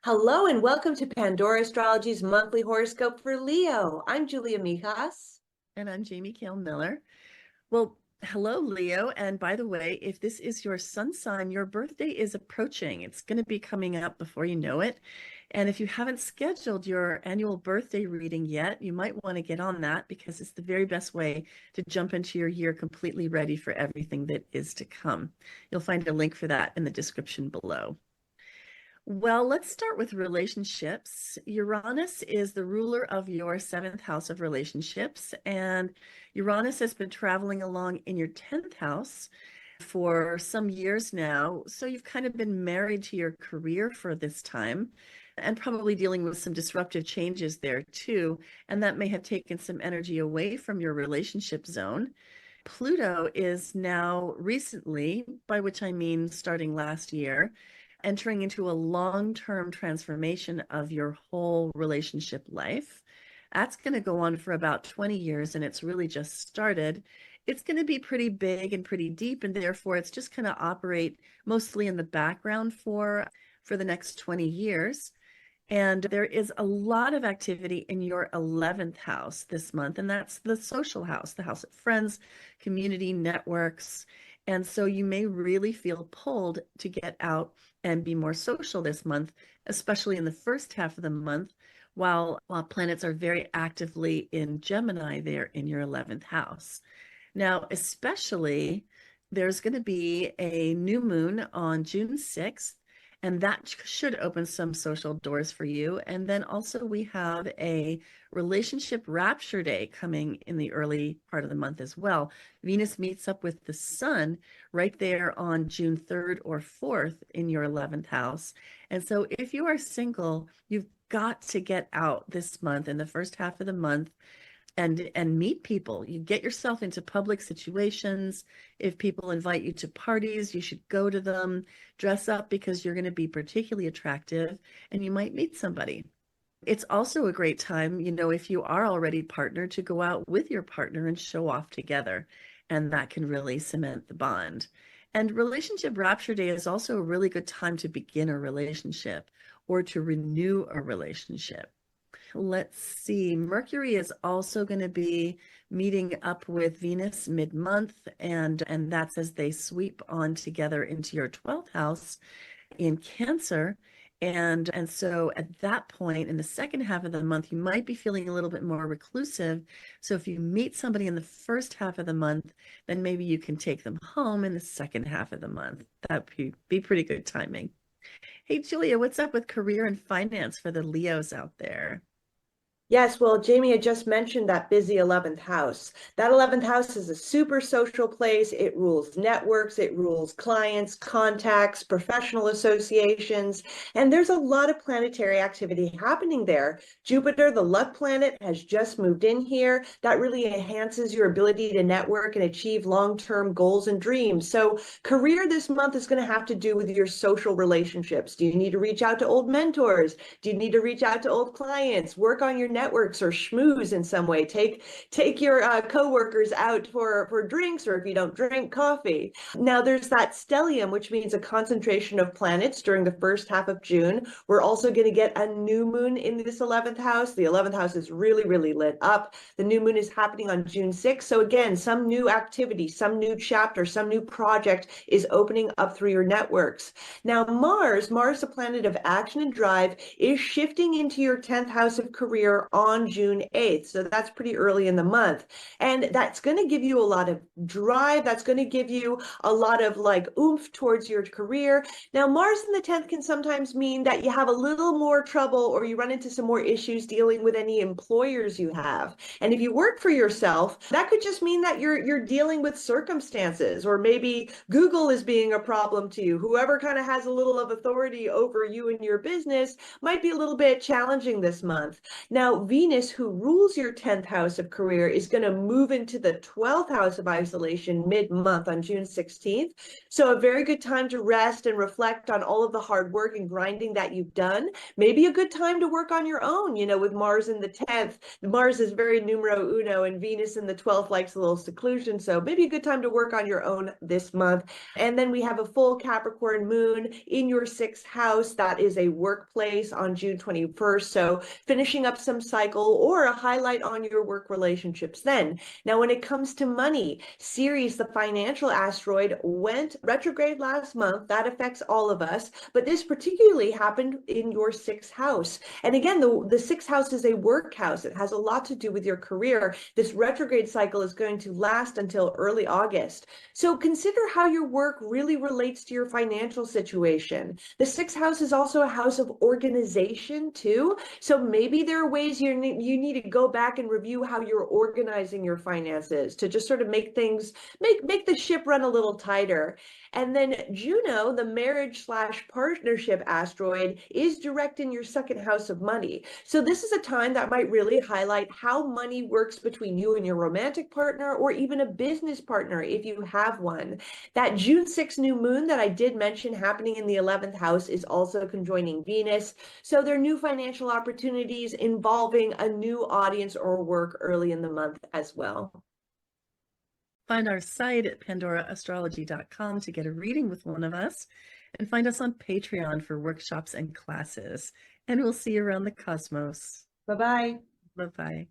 Hello and welcome to Pandora Astrology's monthly horoscope for Leo. I'm Julia Mijas. And I'm Jamie Kale Miller. Well, hello, Leo. And by the way, if this is your sun sign, your birthday is approaching. It's going to be coming up before you know it. And if you haven't scheduled your annual birthday reading yet, you might want to get on that because it's the very best way to jump into your year completely ready for everything that is to come. You'll find a link for that in the description below. Well, let's start with relationships. Uranus is the ruler of your seventh house of relationships, and Uranus has been traveling along in your 10th house for some years now. So you've kind of been married to your career for this time and probably dealing with some disruptive changes there too. And that may have taken some energy away from your relationship zone. Pluto is now recently, by which I mean starting last year, entering into a long-term transformation of your whole relationship life. That's going to go on for about 20 years, and it's really just started. It's going to be pretty big and pretty deep, and therefore it's just going to operate mostly in the background for the next 20 years. And there is a lot of activity in your 11th house this month, and that's the social house, the house of friends, community, networks. And so you may really feel pulled to get out and be more social this month, especially in the first half of the month, while planets are very actively in Gemini there in your 11th house. Now, especially, there's going to be a new moon on June 6th, and that should open some social doors for you. And then also we have a relationship rapture day coming in the early part of the month as well. Venus meets up with the sun right there on June 3rd or 4th in your 11th house. And so if you are single, you've got to get out this month in the first half of the month and meet people. You get yourself into public situations. If people invite you to parties, you should go to them. Dress up because you're going to be particularly attractive and you might meet somebody. It's also a great time, if you are already partnered, to go out with your partner and show off together. And that can really cement the bond. And Relationship Rapture Day is also a really good time to begin a relationship or to renew a relationship. Let's see. Mercury is also going to be meeting up with Venus mid-month, and that's as they sweep on together into your 12th house in Cancer. And so at that point, in the second half of the month, you might be feeling a little bit more reclusive. So if you meet somebody in the first half of the month, then maybe you can take them home in the second half of the month. That would be pretty good timing. Hey, Julia, what's up with career and finance for the Leos out there? Yes, well, Jamie had just mentioned that busy 11th house. That 11th house is a super social place. It rules networks, it rules clients, contacts, professional associations, and there's a lot of planetary activity happening there. Jupiter, the luck planet, has just moved in here. That really enhances your ability to network and achieve long-term goals and dreams. So career this month is going to have to do with your social relationships. Do you need to reach out to old mentors? Do you need to reach out to old clients? Work on your networks or schmooze in some way. Take your coworkers out for drinks, or if you don't drink, coffee. Now there's that stellium, which means a concentration of planets during the first half of June. We're also going to get a new moon in this 11th house. The 11th house is really, really lit up. The new moon is happening on June 6th. So again, some new activity, some new chapter, some new project is opening up through your networks. Now Mars, the planet of action and drive, is shifting into your 10th house of career on June 8th. So that's pretty early in the month. And that's going to give you a lot of drive. That's going to give you a lot of oomph towards your career. Now, Mars in the 10th can sometimes mean that you have a little more trouble or you run into some more issues dealing with any employers you have. And if you work for yourself, that could just mean that you're dealing with circumstances, or maybe Google is being a problem to you. Whoever kind of has a little of authority over you and your business might be a little bit challenging this month. Now, Now, Venus, who rules your 10th house of career, is going to move into the 12th house of isolation mid-month on June 16th. So a very good time to rest and reflect on all of the hard work and grinding that you've done. Maybe a good time to work on your own, with Mars in the 10th. Mars is very numero uno, and Venus in the 12th likes a little seclusion. So maybe a good time to work on your own this month. And then we have a full Capricorn moon in your 6th house. That is a workplace on June 21st. So finishing up some cycle or a highlight on your work relationships then. Now, when it comes to money, Ceres, the financial asteroid, went retrograde last month. That affects all of us, but this particularly happened in your 6th house. And again, the 6th house is a work house. It has a lot to do with your career. This retrograde cycle is going to last until early August. So consider how your work really relates to your financial situation. The 6th house is also a house of organization too. So maybe there are ways you need to go back and review how you're organizing your finances to just sort of make things, make the ship run a little tighter. And then Juno, the marriage/partnership asteroid, is direct in your 2nd house of money. So this is a time that might really highlight how money works between you and your romantic partner, or even a business partner if you have one. That June 6th new moon that I did mention happening in the 11th house is also conjoining Venus. So there are new financial opportunities involving a new audience or work early in the month as well. Find our site at pandoraastrology.com to get a reading with one of us, and find us on Patreon for workshops and classes. And we'll see you around the cosmos. Bye-bye. Bye-bye.